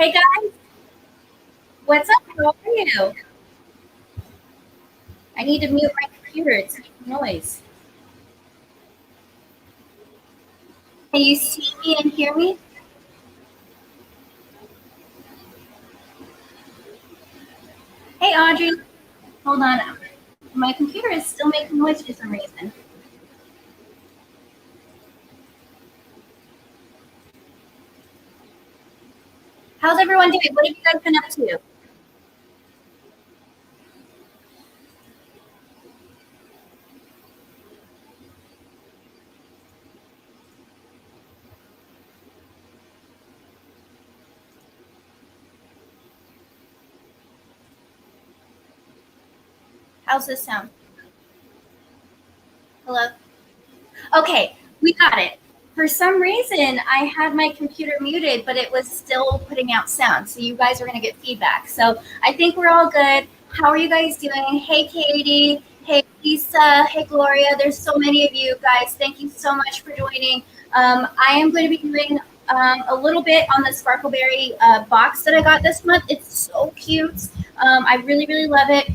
Hey guys, what's up? How are you? I need to mute my computer. It's making noise. Can you see me and hear me? Hey Audrey, hold on. My computer is still making noise for some reason. How's everyone doing? What have you guys been up to? How's this sound? Hello? Okay, we got it. For some reason, I had my computer muted, but it was still putting out sound. So you guys are going to get feedback. So I think we're all good. How are you guys doing? Hey, Katie. Hey, Lisa. Hey, Gloria. There's so many of you guys. Thank you so much for joining. I am going to be doing a little bit on the Sparkleberry box that I got this month. It's so cute. I really, really love it.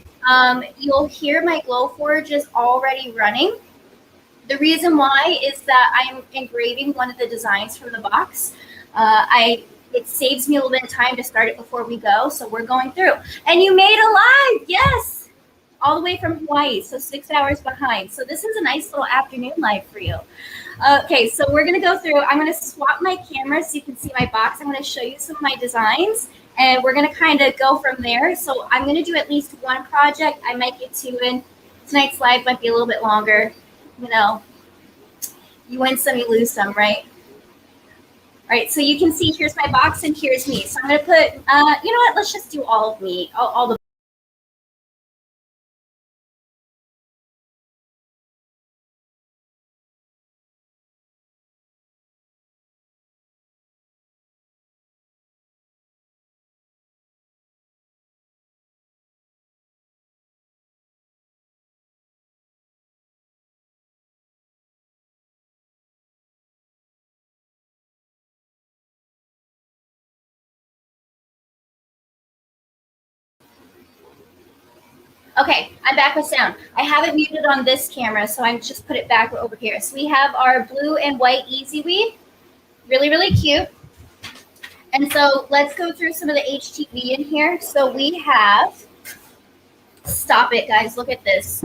You'll hear my Glowforge is already running. The reason why is that I'm engraving one of the designs from the box. It saves me a little bit of time to start it before we go, so we're going through. And you made a live, yes, all the way from Hawaii, so 6 hours behind. So this is a nice little afternoon live for you. Okay, so we're gonna go through. I'm gonna swap my camera so you can see my box. I'm gonna show you some of my designs, and we're gonna kind of go from there. So I'm gonna do at least one project. I might get two in. Tonight's live might be a little bit longer. You know, you win some, you lose some, right? All right, so you can see here's my box and here's me. So I'm gonna put, you know what, let's just do all of me, all the. Okay, I'm back with sound. I have it muted on this camera, so I just put it back over here. So we have our blue and white Easy Weave, really, really cute. And so let's go through some of the HTV in here. So we have, stop it guys, look at this.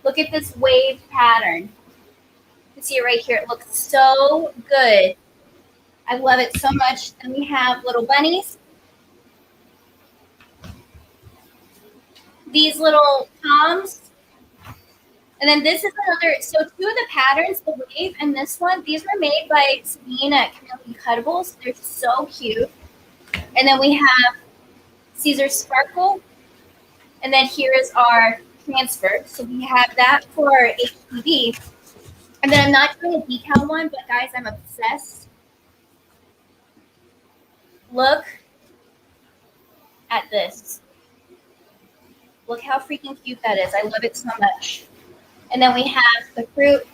Look at this wave pattern. You can see it right here. It looks so good. I love it so much. And we have little bunnies. These little toms. And then this is another, so two of the patterns, the wave and this one, these were made by Sabine at Cameo Cuttables. They're so cute. And then we have Caesar Sparkle. And then here is our transfer. So we have that for HTV. And then I'm not doing a decal one, but guys, I'm obsessed. Look at this. Look how freaking cute that is. I love it so much. And then we have the fruit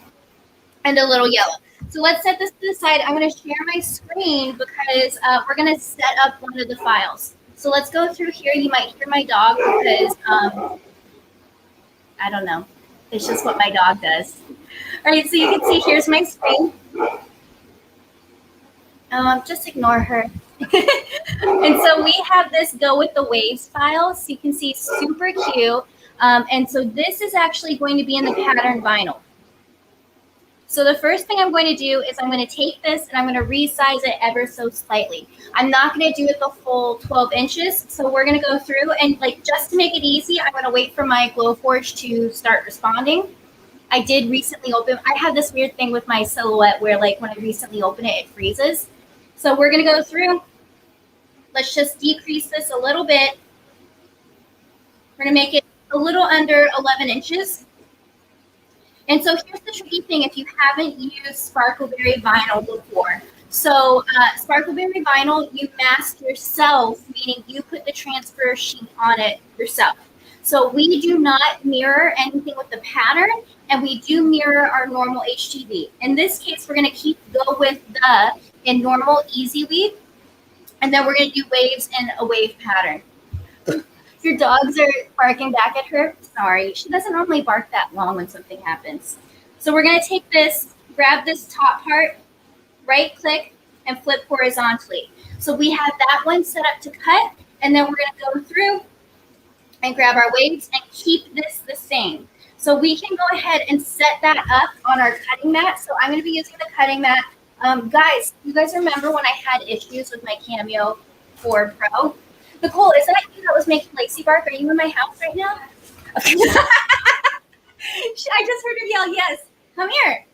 and a little yellow. So let's set this to the side. I'm going to share my screen because we're going to set up one of the files. So let's go through here. You might hear my dog because, I don't know. It's just what my dog does. All right, so you can see here's my screen. Just ignore her. And so we have this Go With the Waves file. So you can see super cute. And so this is actually going to be in the pattern vinyl. So the first thing I'm going to do is I'm going to take this and I'm going to resize it ever so slightly. I'm not going to do it the full 12 inches. So we're going to go through and like just to make it easy, I'm going to wait for my Glowforge to start responding. I did recently open, I have this weird thing with my silhouette where like when I recently open it, it freezes. So we're going to go through. Let's just decrease this a little bit. We're going to make it a little under 11 inches. And so here's the tricky thing if you haven't used Sparkleberry vinyl before. So Sparkleberry vinyl, you mask yourself, meaning you put the transfer sheet on it yourself. So we do not mirror anything with the pattern, and we do mirror our normal HTV. In this case, we're going to keep Go With the in normal Easy Weave. And then we're going to do waves in a wave pattern. Your dogs are barking back at her. Sorry, she doesn't normally bark that long when something happens. So we're going to take this, grab this top part, right click, and flip horizontally. So we have that one set up to cut, and then we're going to go through and grab our waves and keep this the same. So we can go ahead and set that up on our cutting mat. So I'm going to be using the cutting mat. Guys, you guys remember when I had issues with my Cameo 4 Pro? Nicole, is that you that was making Lacey bark? Are you in my house right now? Okay. I just heard her yell, yes, come here.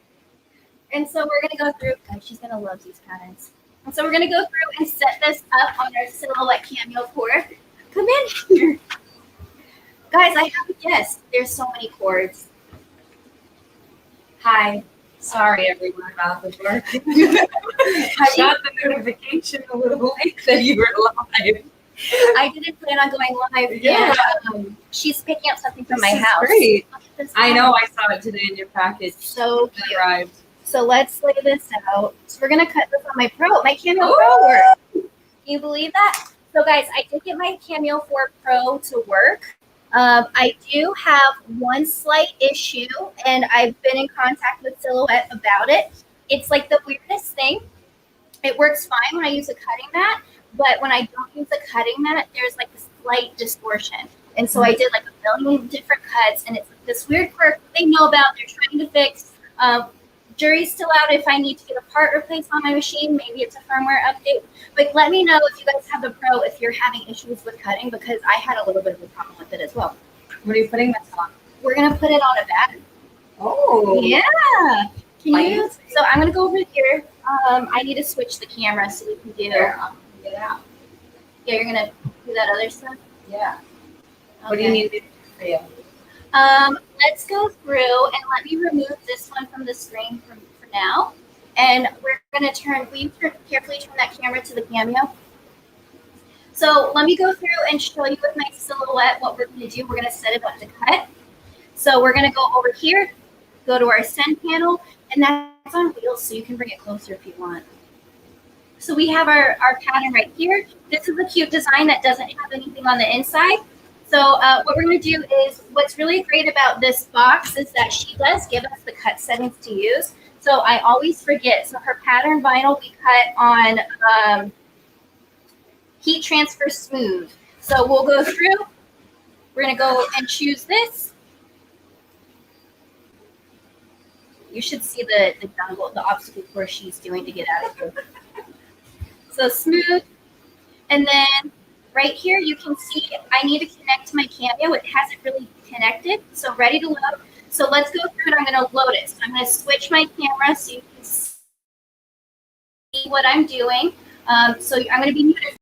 And so we're going to go through. Guys, she's going to love these patterns. And so we're going to go through and set this up on our Silhouette Cameo 4. Come in here. Guys, I have a guest. There's so many cords. Hi. Sorry, everyone, about the work. I got the notification a little late that you were live. I didn't plan on going live. Yeah. And, she's picking up something from This my is house. Great. I know. I saw it today in your package. So It arrived. So let's lay this out. So we're gonna cut this on my Cameo Pro work. Can you believe that? So guys, I did get my Cameo 4 Pro to work. I do have one slight issue, and I've been in contact with Silhouette about it. It's like the weirdest thing. It works fine when I use a cutting mat, but when I don't use a cutting mat, there's like this slight distortion. And so I did like a million different cuts, and it's this weird quirk they know about, they're trying to fix. Jury's still out if I need to get a part replaced on my machine. Maybe it's a firmware update. But let me know if you guys have the Pro if you're having issues with cutting, because I had a little bit of a problem with it as well. What are you putting this on? We're going to put it on a batter. Oh. Yeah. Can you? So I'm going to go over here. I need to switch the camera so we can do. Yeah, you're going to do that other stuff? Yeah. Okay. What do you need to do for you? Let's go through and let me remove this one from the screen for now. And we're going to carefully turn that camera to the Cameo. So let me go through and show you with my Silhouette what we're going to do. We're going to set it up to cut. So we're going to go over here, go to our send panel, and that's on wheels, so you can bring it closer if you want. So we have our pattern right here. This is a cute design that doesn't have anything on the inside. So what we're going to do is, what's really great about this box is that she does give us the cut settings to use. So I always forget. So her pattern vinyl we cut on heat transfer smooth. So we'll go through. We're going to go and choose this. You should see the jungle, the obstacle course she's doing to get out of here. So smooth. And then right here, you can see I need to connect to my Cameo. It hasn't really connected. So ready to load. So let's go through it. I'm going to load it. So I'm going to switch my camera so you can see what I'm doing. So I'm going to be muted.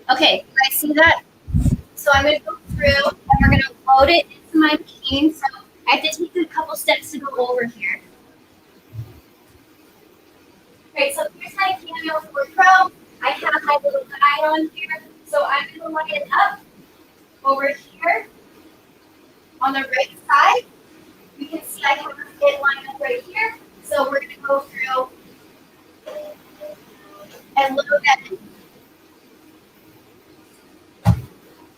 Okay, you guys see that? So I'm going to go through and we're going to load it into my machine. So I have to take a couple steps to go over here. Okay, so here's my Cameo 4 Pro. I have my little guide on here. So I'm going to line it up over here on the right side. You can see I have it lined up right here. So we're going to go through and load that in.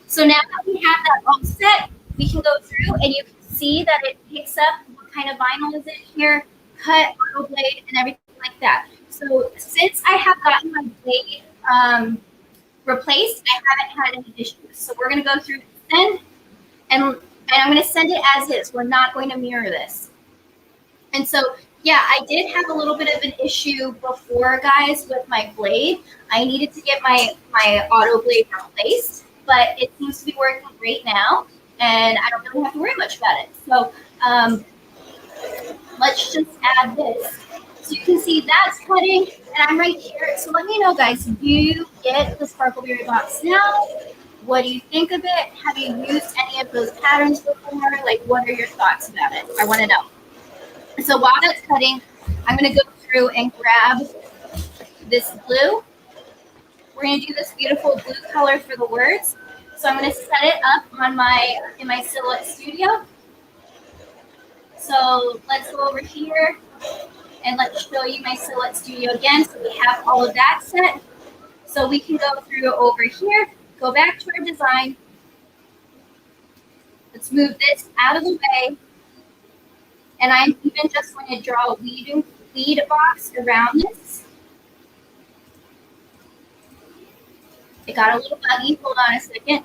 So now that we have that all set, we can go through and you can see that it picks up what kind of vinyl is in here, cut, auto blade, and everything like that. So since I have gotten my blade replaced, I haven't had any issues. So we're going to go through send, and I'm going to send it as is. We're not going to mirror this. And so, yeah, I did have a little bit of an issue before, guys, with my blade. I needed to get my auto blade replaced, but it seems to be working great now, and I don't really have to worry much about it. So let's just add this. So you can see that's cutting, and I'm right here. So let me know, guys, do you get the Sparkleberry box now? What do you think of it? Have you used any of those patterns before? Like, what are your thoughts about it? I want to know. So while that's cutting, I'm going to go through and grab this blue. We're going to do this beautiful blue color for the words. So I'm going to set it up on in my Silhouette Studio. So let's go over here and let's show you my Silhouette Studio again. So we have all of that set. So we can go through over here, go back to our design. Let's move this out of the way. And I'm even just going to draw a lead box around this. It got a little buggy. Hold on a second.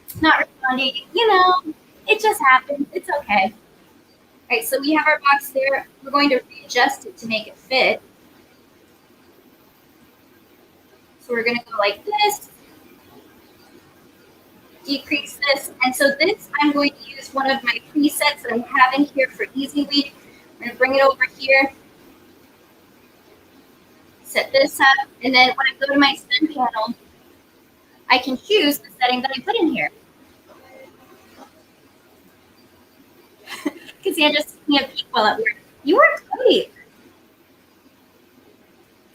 It's not responding. You know, it just happens. It's okay. All right, so we have our box there. We're going to readjust it to make it fit. So we're going to go like this. Decrease this. And so this, I'm going to use one of my presets that I have in here for Easy Weed. I'm going to bring it over here. Set this up. And then when I go to my send panel, I can choose the setting that I put in here. Because yeah, just taking a peek while at work. You are great.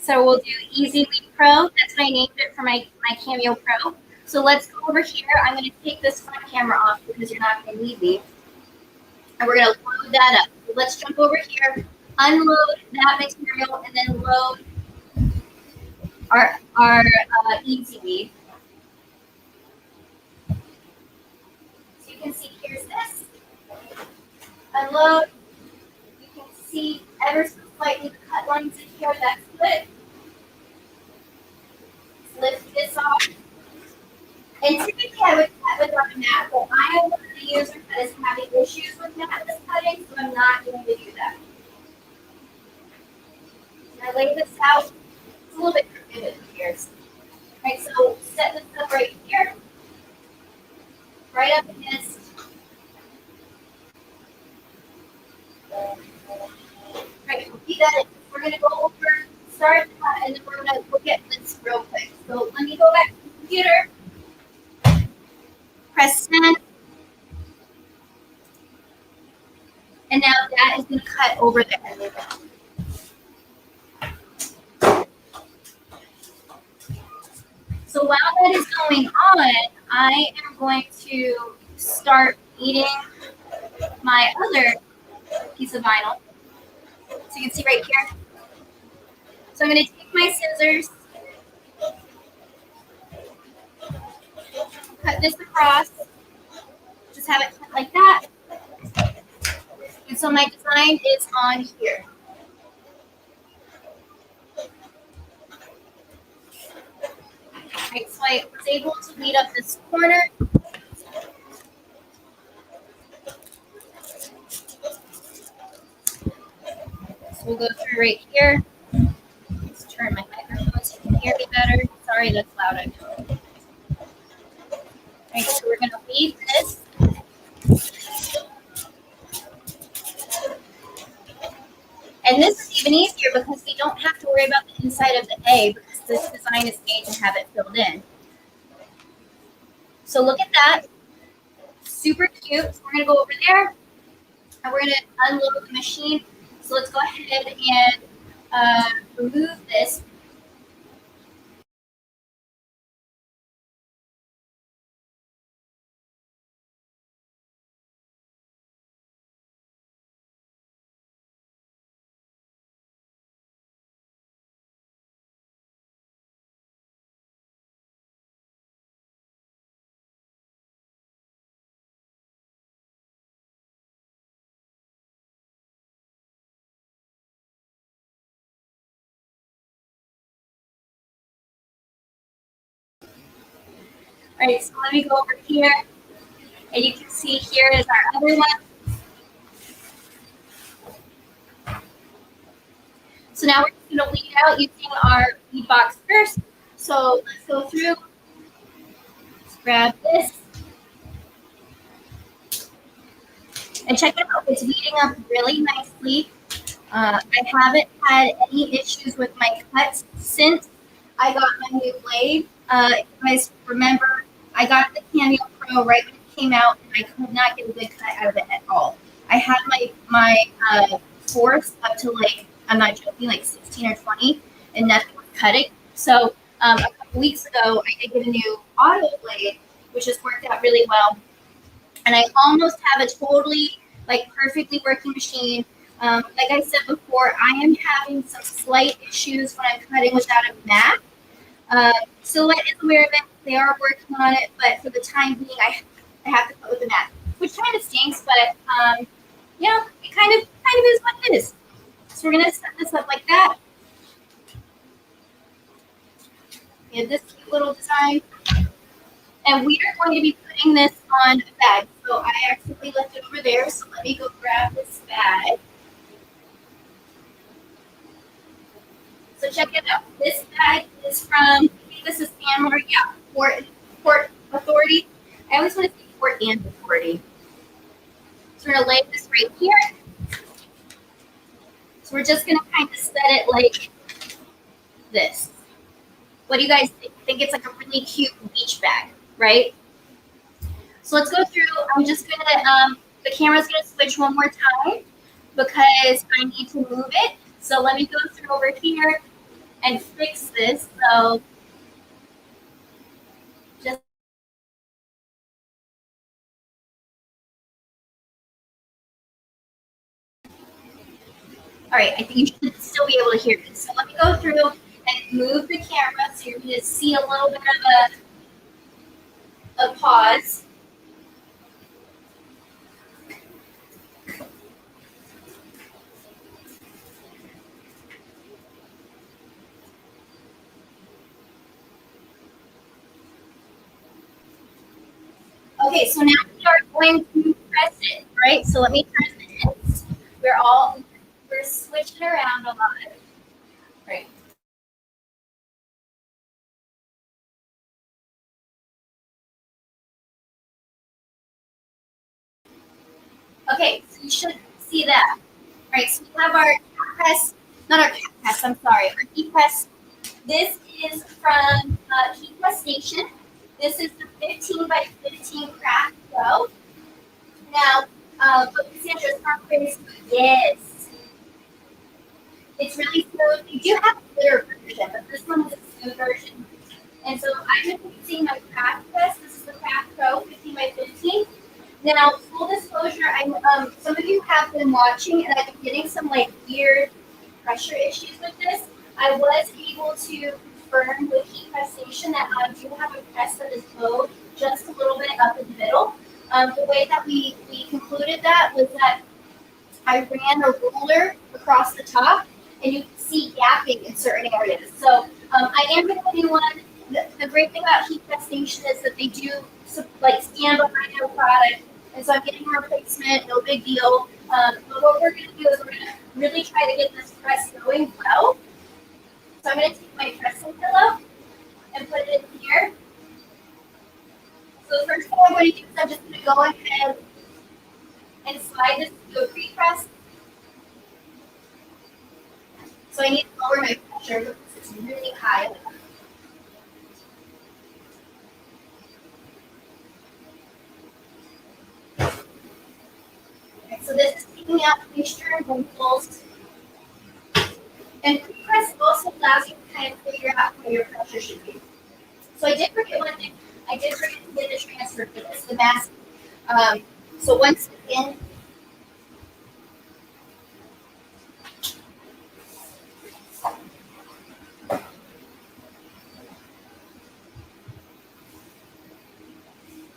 So we'll do Easy Weed Pro. That's what I named it for my Cameo Pro. So let's go over here. I'm going to take this front camera off because you're not going to need me. And we're going to load that up. So let's jump over here, unload that material, and then load our Easy Weed. So you can see here's this. Unload. You can see ever so slightly the cut lines in here. That's good. Let's lift this off. And typically I would cut with a mat, but I am one of the users that is having issues with matless cutting, so I'm not going to do that. And I lay this out. It's a little bit crooked here. Right, so set this up right here. Right up against. Right, we'll do that. We're going to go over, start that, and then we're going to look at this real quick. So let me go back to the computer. Press send. And now that is going to cut over there. So while that is going on, I am going to start eating my other piece of vinyl. So you can see right here. So I'm going to take my scissors, cut this across, just have it cut like that. And so my design is on here. Right, so I was able to lead up this corner. So we'll go through right here. Let's turn my microphone so you can hear me better. Sorry, that's loud, I know. Right, so we're going to leave this. And this is even easier because we don't have to worry about the inside of the A because this design is made to have it filled in. So look at that. Super cute. So we're going to go over there and we're going to unload the machine. So let's go ahead and remove this. All right, so let me go over here. And you can see here is our other one. So now we're just going to lead out using our lead box first. So let's go through. Let's grab this. And check it out. It's leading up really nicely. I haven't had any issues with my cuts since I got my new blade. If you guys remember, I got the Cameo Pro right when it came out, and I could not get a good cut out of it at all. I had my force up to like, I'm not joking, like 16 or 20, and nothing was cutting. So a couple weeks ago, I did get a new auto blade, which has worked out really well. And I almost have a totally like perfectly working machine. Like I said before, I am having some slight issues when I'm cutting without a mat. Silhouette is aware of it. They are working on it, but for the time being, I have to cut with a mat, which kind of stinks. But it kind of is what it is. So we're gonna set this up like that. We have this cute little design, and we are going to be putting this on a bag. So I accidentally left it over there. So let me go grab this bag. So check it out. This bag is from, I think this is Stanmore, yeah, Port Authority. I always want to say Port and Authority. So we're going to lay this right here. So we're just going to kind of set it like this. What do you guys think? I think it's like a really cute beach bag, right? So let's go through. I'm just going to, the camera's going to switch one more time because I need to move it. So let me go through over here and fix this. So just all right, I think you should still be able to hear this. So let me go through and move the camera so you're going to see a little bit of a pause. Okay, so now we are going to press it, right? So let me press it. We're switching around a lot. Right. Okay, so you should see that. All right, so we have our press, not our press, I'm sorry, our heat press. This is from Heat Press Station. This is the 15 by 15 Craft Pro. Now, but Cassandra's not very smooth. Yes. It's really smooth. We do have a glitter version, but this one is a smooth version. And so I'm just using my Craft Press. This is the Craft Pro 15 by 15. Now, full disclosure, some of you have been watching, and I've been getting some like weird pressure issues with this. I was able to confirm with Heat Press Station that I do have a press that is low, just a little bit up in the middle. The way that we concluded that was that I ran a ruler across the top, and you can see gapping in certain areas. So I am going to do one. The great thing about Heat Press Station is that they do like stand behind their product, and so I'm getting a replacement, no big deal. But what we're going to do is we're going to really try to get this press going well. So I'm going to take my pressing pillow and put it in here. So the first thing I'm going to do is I'm just going to go ahead and slide this to a pre-press. So I need to lower my pressure because it's really high. Okay, so this is taking out moisture and wrinkles. And pre-press also allows you to kind of figure out where your pressure should be. So I did forget one thing. I did forget to get the transfer for this, the mask. So once again,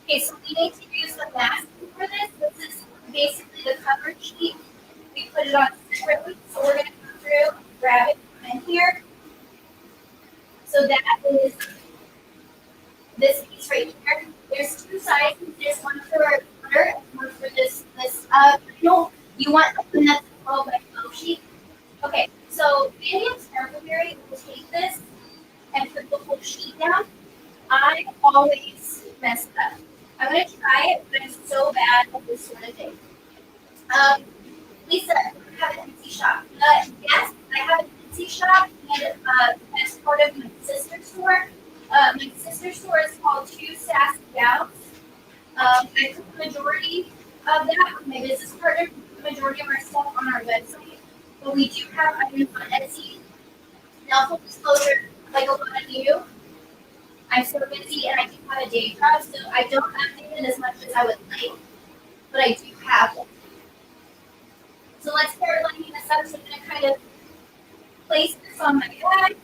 okay, so we need to use the mask for this. This is basically the cover sheet. We put it on separately, so we're going to go through, grab it in here. So that is this piece right here. There's two sizes. There's one for butter and one for this. No, you want something that's a 12 by 12 sheet. Okay, so Cameo Sparkleberry will take this and put the whole sheet down. I always mess up. I'm going to try it, but I'm so bad at this sort of thing. Lisa, I have an Etsy shop. Yes, I have an Etsy shop, and that's part of my sister store. My sister store is called Two Sassy Gals. I put the majority of that with my business partner, the majority of our stuff on our website, but we do have items on Etsy. Now, full disclosure, like a lot of you, I'm so busy and I do have a day job, so I don't update it as much as I would like, but I do have it. So let's start lining this up. So I'm going to kind of place this on my bag.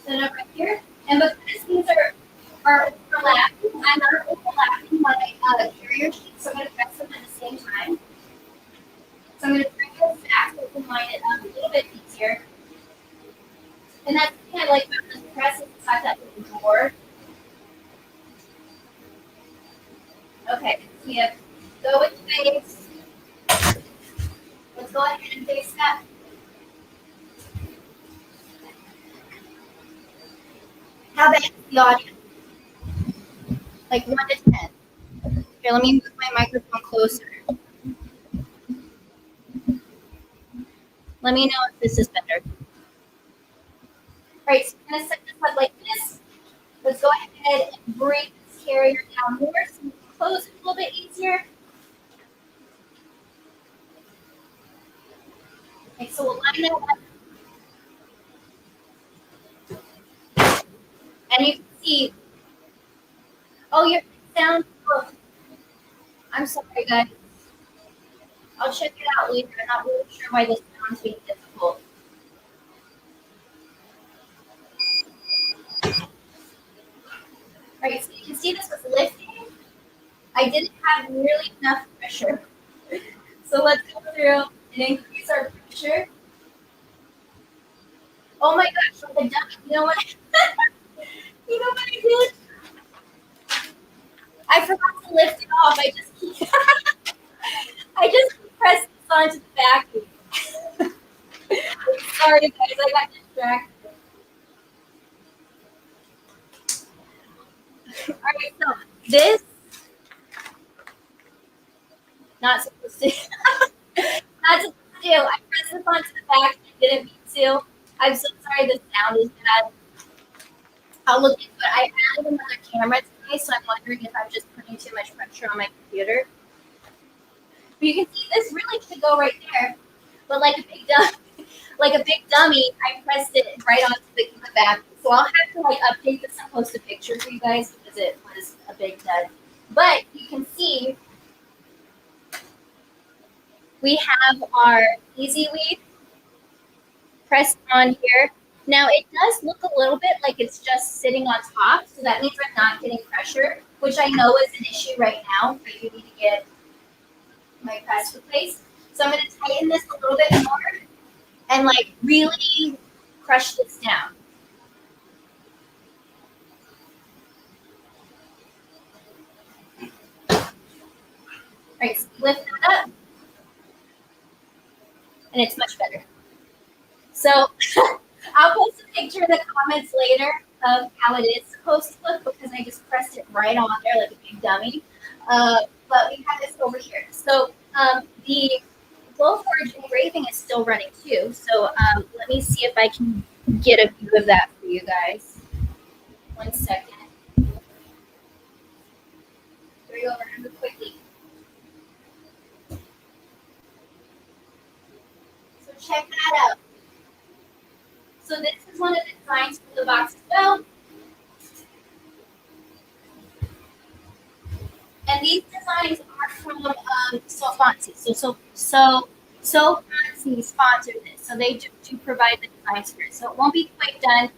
Set it up right here. And because these are overlapping, I'm not overlapping my carrier sheet, so I'm going to press them at the same time. So I'm going to bring this back so we can line it up a little bit easier. And that's kind of like when this press is inside that little door. Okay, so we have go with the base. Let's go ahead and base that. How bad is the audience? Like 1 to 10. Here, let me move my microphone closer. Let me know if this is better. All right, so I'm going to set this up like this. Let's go ahead and bring this carrier down more so we can close it a little bit easier. Okay, so we'll line that up. And you can see, oh, your sound, oh, I'm sorry, guys. I'll check it out later. I'm not really sure why this sounds being difficult. All right, so you can see this was lifting. I didn't have nearly enough pressure. So let's go through and increase our pressure. Oh my gosh, like a duck. You know what? You know what I did? I forgot to lift it off. I just keep pressing this onto the vacuum. Sorry guys, I got distracted. All right, so this not supposed to not supposed to do. I pressed this onto the back and didn't mean to. I'm so sorry the sound is bad. I'll look into it. I added another camera today, so I'm wondering if I'm just putting too much pressure on my computer. But you can see this really should go right there. But like a big dummy, I pressed it right onto the back. So I'll have to like update this and post a picture for you guys because it was a big dud. But you can see we have our Easy Weed pressed on here. Now it does look a little bit like it's just sitting on top, so that means I'm not getting pressure, which I know is an issue right now. I do need to get my press replaced. So I'm going to tighten this a little bit more and like really crush this down. All right, so lift that up, and it's much better. So I'll post a picture in the comments later of how it is supposed to look because I just pressed it right on there like a big dummy. But we have this over here. So the Glowforge engraving is still running too. So let me see if I can get a view of that for you guys. 1 second. Here we go, we're gonna move quickly. So check that out. So this is one of the designs for the box as well. And these designs are from Sofonsi. So Sofonsi sponsored this. So they do provide the designs for it. So it won't be quite done,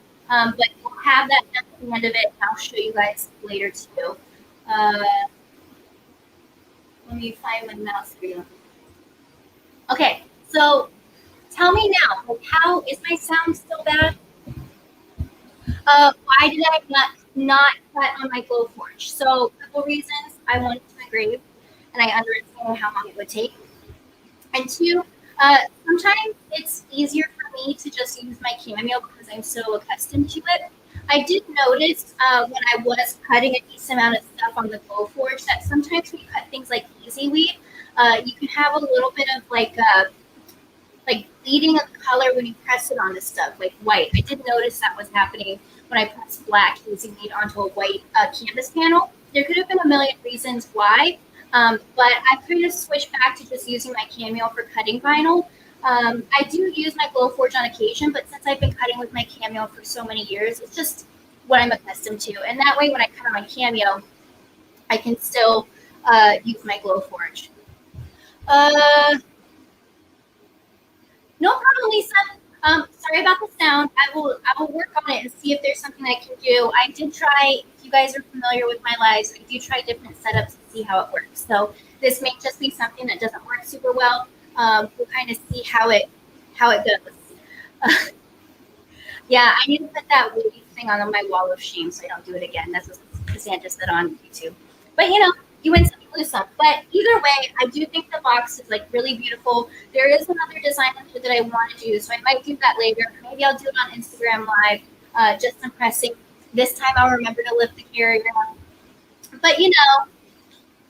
but we'll have that done at the end of it. And I'll show you guys later too. Let me find my mouse for you. Okay, so tell me now, like, how is my sound still bad? Why did I not cut on my Glowforge? So a couple reasons. I wanted to engrave, and I understand how long it would take. And two, sometimes it's easier for me to just use my Cameo because I'm so accustomed to it. I did notice when I was cutting a decent amount of stuff on the Glowforge that sometimes when you cut things like Easy Weed, you can have a little bit of like bleeding of color when you press it on this stuff, like white. I did notice that was happening when I pressed black Easy Weed onto a white canvas panel. There could have been a million reasons why, but I kind of switched back to just using my Cameo for cutting vinyl. I do use my Glowforge on occasion, but since I've been cutting with my Cameo for so many years, it's just what I'm accustomed to. And that way, when I cut on my Cameo, I can still use my Glowforge. Uh, no problem, Lisa. Sorry about the sound. I will work on it and see if there's something I can do. I did try. If you guys are familiar with my lives, I do try different setups to see how it works. So this may just be something that doesn't work super well. We'll kind of see how it goes. Yeah, I need to put that wavy thing on my wall of shame so I don't do it again. That's what Cassandra said on YouTube. But you win some, you lose some. But either way, I do think the box is like really beautiful. There is another design that I want to do, so I might do that later. Maybe I'll do it on Instagram Live, just some pressing. This time I'll remember to lift the carrier. But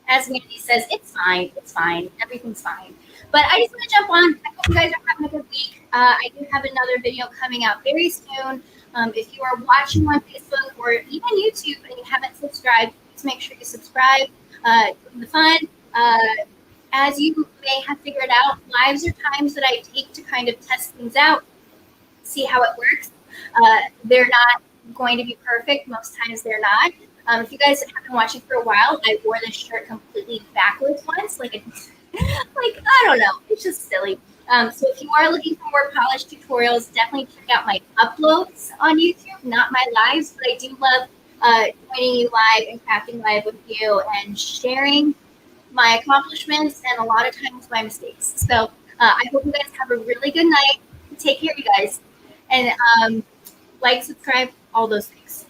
as Mandy says, it's fine. It's fine. Everything's fine. But I just want to jump on. I hope you guys are having a good week. I do have another video coming out very soon. If you are watching on Facebook or even YouTube and you haven't subscribed, please make sure you subscribe. Join the fun. As you may have figured out, lives are times that I take to kind of test things out, see how it works. They're not going to be perfect. Most times they're not. If you guys have been watching for a while, I wore this shirt completely backwards once, like I don't know, it's just silly. So if you are looking for more polished tutorials, definitely check out my uploads on YouTube, not my lives, but I do love joining you live and crafting live with you and sharing my accomplishments and a lot of times my mistakes. So I hope you guys have a really good night. Take care, you guys. And like, subscribe, all those things.